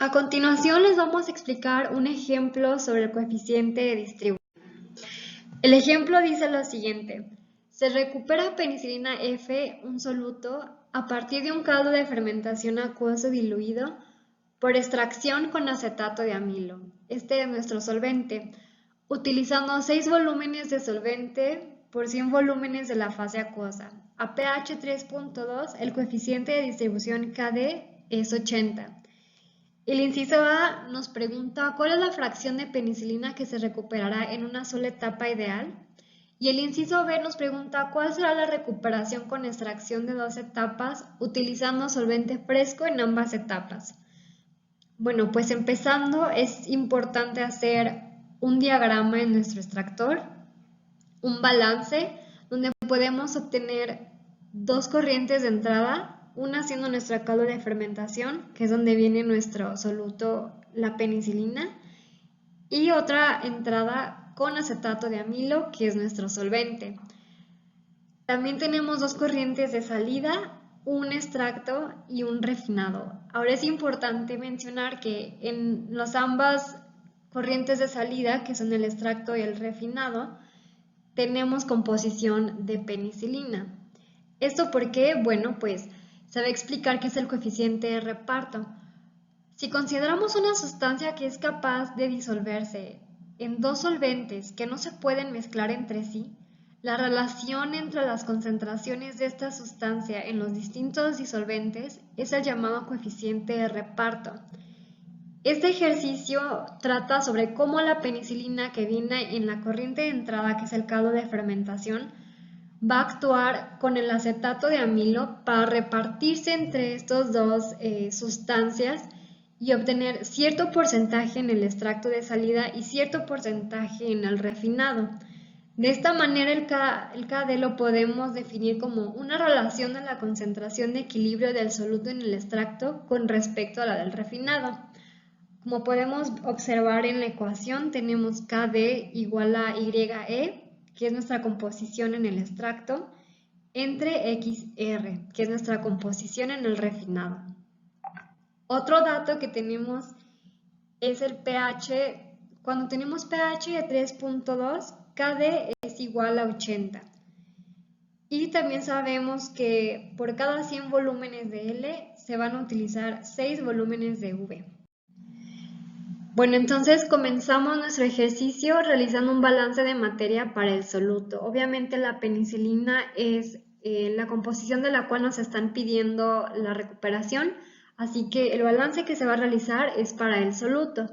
A continuación les vamos a explicar un ejemplo sobre el coeficiente de distribución. El ejemplo dice lo siguiente: se recupera penicilina F, un soluto, a partir de un caldo de fermentación acuoso diluido por extracción con acetato de amilo. Este es nuestro solvente, utilizando 6 volúmenes de solvente por 100 volúmenes de la fase acuosa. A pH 3.2, el coeficiente de distribución KD es 80. El inciso A nos pregunta cuál es la fracción de penicilina que se recuperará en una sola etapa ideal. Y el inciso B nos pregunta cuál será la recuperación con extracción de 2 etapas utilizando solvente fresco en ambas etapas. Bueno, pues empezando es importante hacer un diagrama en nuestro extractor, un balance, donde podemos obtener dos corrientes de entrada, una siendo nuestro caldo de fermentación, que es donde viene nuestro soluto, la penicilina, y otra entrada con acetato de amilo, que es nuestro solvente. También tenemos dos corrientes de salida, un extracto y un refinado. Ahora es importante mencionar que en las ambas corrientes de salida, que son el extracto y el refinado, tenemos composición de penicilina. ¿Esto por qué? Bueno, pues se va a explicar qué es el coeficiente de reparto. Si consideramos una sustancia que es capaz de disolverse en dos solventes que no se pueden mezclar entre sí, la relación entre las concentraciones de esta sustancia en los distintos disolventes es el llamado coeficiente de reparto. Este ejercicio trata sobre cómo la penicilina que viene en la corriente de entrada, que es el caldo de fermentación, va a actuar con el acetato de amilo para repartirse entre estas dos sustancias y obtener cierto porcentaje en el extracto de salida y cierto porcentaje en el refinado. De esta manera el KD lo podemos definir como una relación de la concentración de equilibrio del soluto en el extracto con respecto a la del refinado. Como podemos observar en la ecuación, tenemos KD igual a YE, que es nuestra composición en el extracto, entre XR, que es nuestra composición en el refinado. Otro dato que tenemos es el pH. Cuando tenemos pH de 3.2, KD es igual a 80. Y también sabemos que por cada 100 volúmenes de L se van a utilizar 6 volúmenes de V. Bueno, entonces comenzamos nuestro ejercicio realizando un balance de materia para el soluto. Obviamente la penicilina es la composición de la cual nos están pidiendo la recuperación, así que el balance que se va a realizar es para el soluto.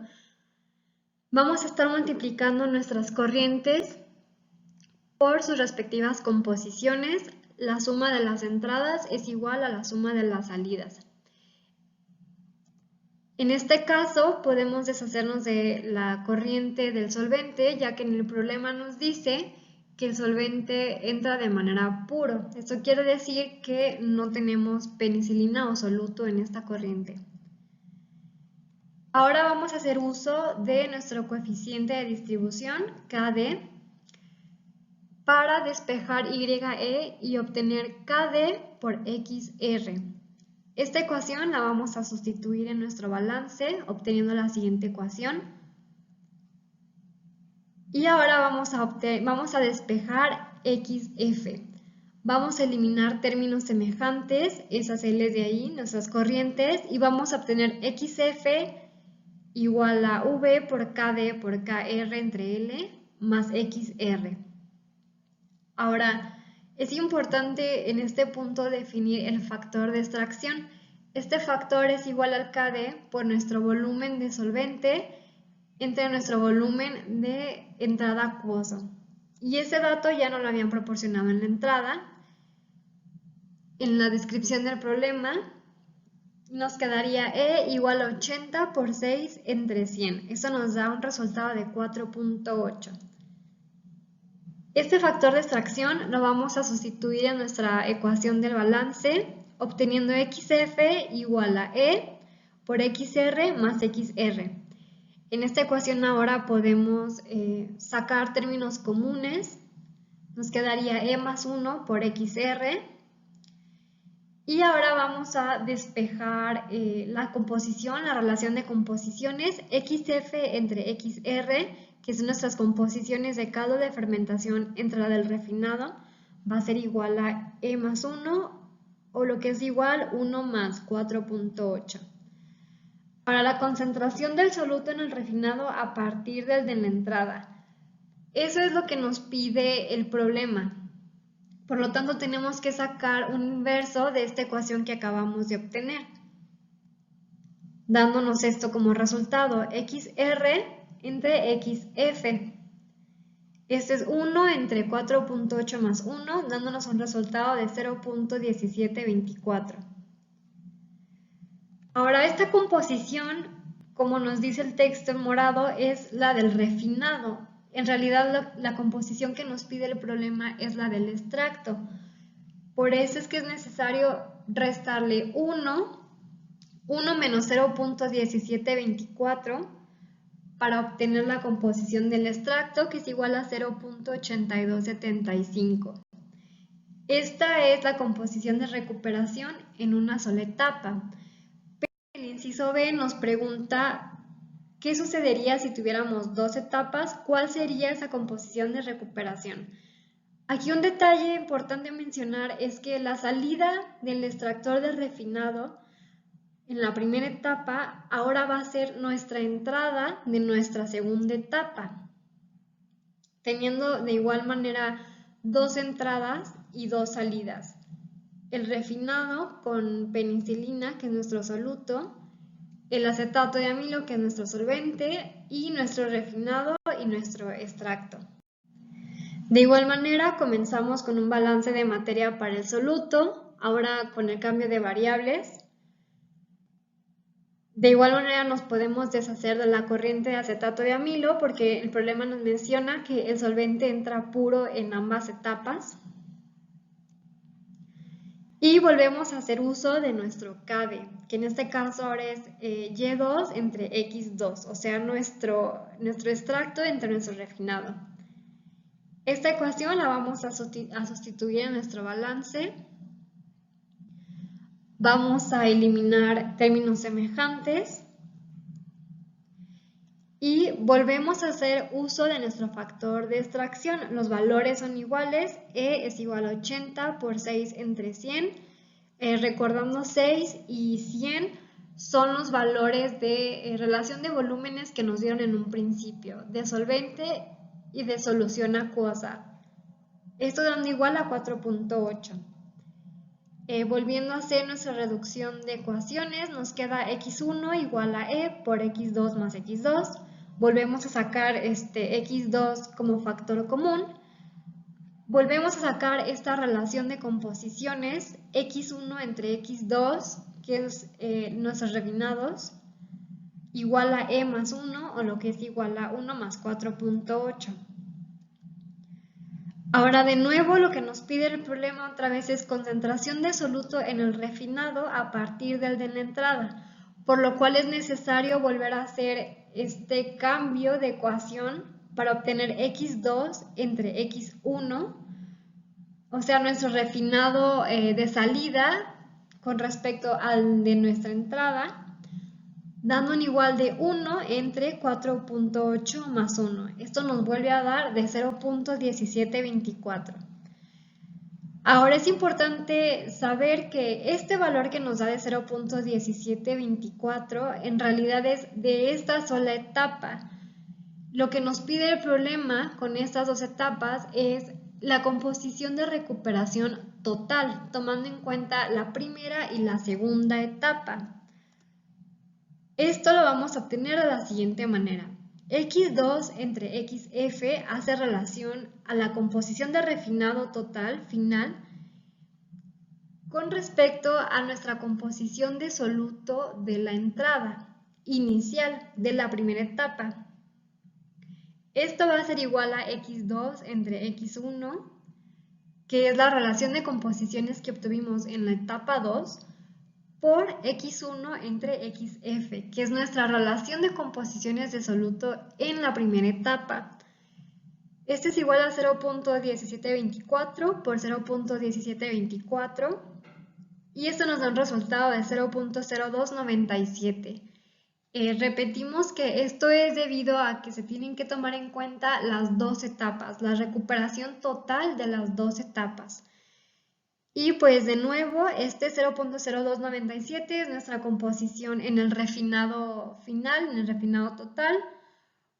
Vamos a estar multiplicando nuestras corrientes por sus respectivas composiciones. La suma de las entradas es igual a la suma de las salidas. En este caso podemos deshacernos de la corriente del solvente, ya que en el problema nos dice que el solvente entra de manera puro. Esto quiere decir que no tenemos penicilina o soluto en esta corriente. Ahora vamos a hacer uso de nuestro coeficiente de distribución, KD, para despejar YE y obtener KD por XR. Esta ecuación la vamos a sustituir en nuestro balance, obteniendo la siguiente ecuación. Y ahora vamos a despejar XF. Vamos a eliminar términos semejantes, esas L's de ahí, nuestras corrientes, y vamos a obtener XF igual a V por KD por KR entre L más XR. Ahora, es importante en este punto definir el factor de extracción. Este factor es igual al KD por nuestro volumen de solvente entre nuestro volumen de entrada acuoso. Y ese dato ya nos lo habían proporcionado en la entrada. En la descripción del problema nos quedaría E igual a 80 por 6 entre 100. Eso nos da un resultado de 4.8. Este factor de extracción lo vamos a sustituir en nuestra ecuación del balance, obteniendo XF igual a E por XR más XR. En esta ecuación ahora podemos sacar términos comunes. Nos quedaría E más 1 por XR. Y ahora vamos a despejar la composición, la relación de composiciones XF entre XR, que son nuestras composiciones de caldo de fermentación entre la del refinado, va a ser igual a E más 1, o lo que es igual 1 más 4.8. Para la concentración del soluto en el refinado a partir del de la entrada. Eso es lo que nos pide el problema. Por lo tanto, tenemos que sacar un inverso de esta ecuación que acabamos de obtener, dándonos esto como resultado, XR entre XF. Este es 1 entre 4.8 más 1, dándonos un resultado de 0.1724. Ahora, esta composición, como nos dice el texto en morado, es la del refinado. En realidad, la composición que nos pide el problema es la del extracto. Por eso es que es necesario restarle 1 menos 0.1724 para obtener la composición del extracto, que es igual a 0.8275. Esta es la composición de recuperación en una sola etapa. El inciso B nos pregunta qué sucedería si tuviéramos dos etapas, cuál sería esa composición de recuperación. Aquí un detalle importante a mencionar es que la salida del extractor de refinado en la primera etapa ahora va a ser nuestra entrada de nuestra segunda etapa, teniendo de igual manera dos entradas y dos salidas. El refinado con penicilina, que es nuestro soluto, el acetato de amilo, que es nuestro solvente, y nuestro refinado y nuestro extracto. De igual manera, comenzamos con un balance de materia para el soluto, ahora con el cambio de variables. De igual manera nos podemos deshacer de la corriente de acetato de amilo porque el problema nos menciona que el solvente entra puro en ambas etapas. Y volvemos a hacer uso de nuestro CADE, que en este caso ahora es Y2 entre X2, o sea, nuestro extracto entre nuestro refinado. Esta ecuación la vamos a sustituir en nuestro balance. Vamos a eliminar términos semejantes y volvemos a hacer uso de nuestro factor de extracción. Los valores son iguales, E es igual a 80 por 6 entre 100. Recordando 6 y 100 son los valores de relación de volúmenes que nos dieron en un principio, de solvente y de solución acuosa. Esto dando igual a 4.8. Volviendo a hacer nuestra reducción de ecuaciones, nos queda x1 igual a e por x2 más x2. Volvemos a sacar este x2 como factor común. Volvemos a sacar esta relación de composiciones x1 entre x2, que es nuestros refinados, igual a e más 1, o lo que es igual a 1 más 4.8. Ahora de nuevo lo que nos pide el problema otra vez es concentración de soluto en el refinado a partir del de la entrada, por lo cual es necesario volver a hacer este cambio de ecuación para obtener x2 entre x1, o sea nuestro refinado de salida con respecto al de nuestra entrada, dando un igual de 1 entre 4.8 más 1. Esto nos vuelve a dar de 0.1724. Ahora es importante saber que este valor que nos da de 0.1724 en realidad es de esta sola etapa. Lo que nos pide el problema con estas dos etapas es la composición de recuperación total, tomando en cuenta la primera y la segunda etapa. Esto lo vamos a obtener de la siguiente manera. X2 entre XF hace relación a la composición de refinado total final con respecto a nuestra composición de soluto de la entrada inicial de la primera etapa. Esto va a ser igual a X2 entre X1, que es la relación de composiciones que obtuvimos en la etapa 2, por x1 entre xf, que es nuestra relación de composiciones de soluto en la primera etapa. Este es igual a 0.1724 por 0.1724, y esto nos da un resultado de 0.0297. Repetimos que esto es debido a que se tienen que tomar en cuenta las dos etapas, la recuperación total de las dos etapas. Y pues de nuevo, este 0.0297 es nuestra composición en el refinado final, en el refinado total,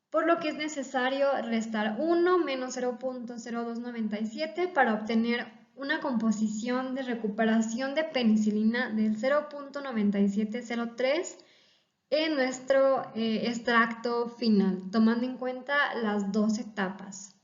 por lo que es necesario restar 1 menos 0.0297 para obtener una composición de recuperación de penicilina del 0.9703 en nuestro extracto final, tomando en cuenta las dos etapas.